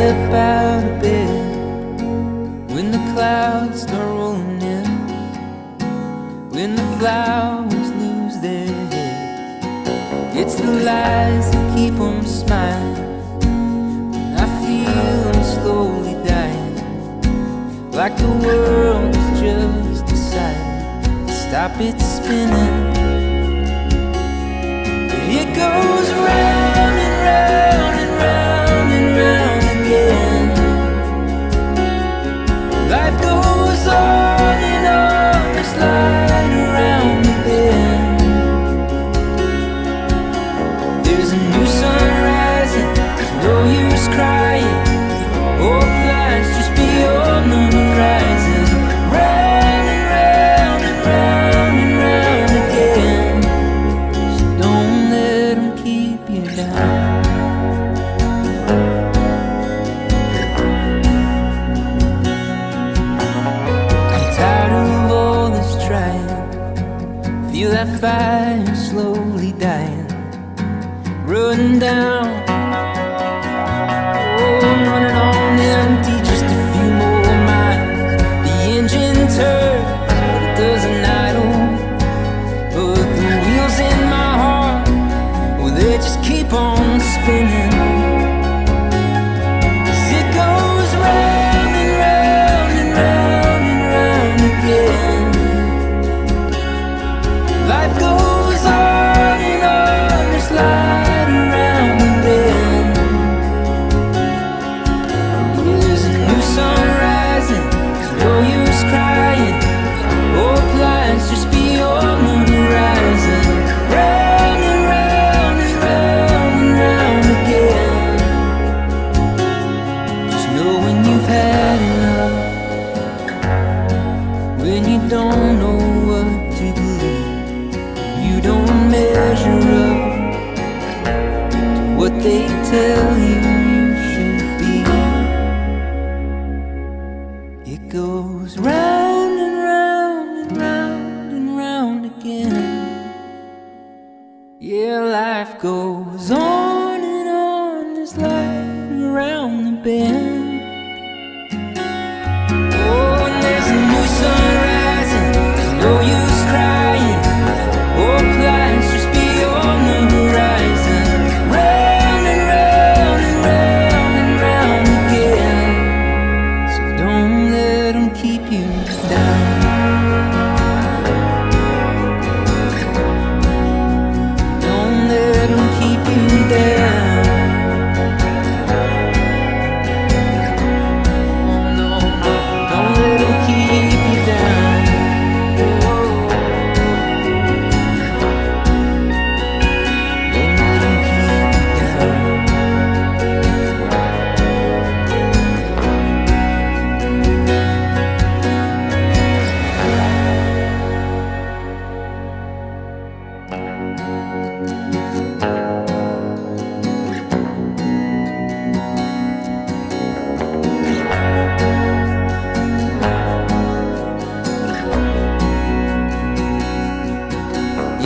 step out of bed when the clouds start rolling in, when the flowers lose their heads. It's the lies that keep them smiling. I feel them slowly dying, like the world has just decided to stop its spinning. It goes round and round and round and round again. Life goes on and on, just slide around the bend. There's a new sun rising, there's no use crying. Old lies just beyond the horizon. Round and round and round and round again. So don't let them keep you down. Feel that fire slowly dying, running down. Oh, I'm running on empty, just a few more miles. The engine turns, but it doesn't idle. But the wheels in my heart, well, they just keep on spinning. 'Cause it goes round and round and round and round again. Life goes on and on, just slide around the bend. There's a new sun rising, there's no use crying. Old lies just beyond the horizon. Round and round and round and round again. Just know when you've had enough, when you don't know what to believe, you don't measure up to what they tell you should be. It goes round and round and round and round again. Yeah, life goes on and on, this light around the bend. Oh, and there's a new sun rising, there's no use crying. Old lies just beyond the horizon. Round and round and round and round again. So don't let them keep you down. Don't let them keep you down. Oh no, don't let them keep you down.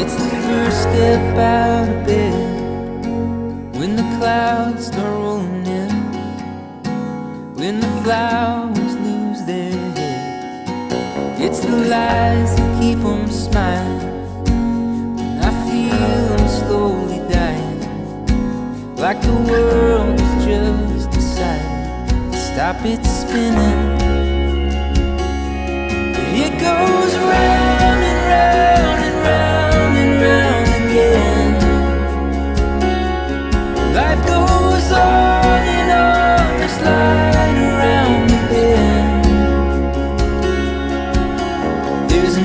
It's the first step out of bed when the clouds start rolling in, when the flowers lose their heads. It's the lies that keep them smiling. I feel them slowly dying, like the world has just decided to stop its spinning. It goes round and round and round and round again. Life goes on and on, just slide around the bend. There's a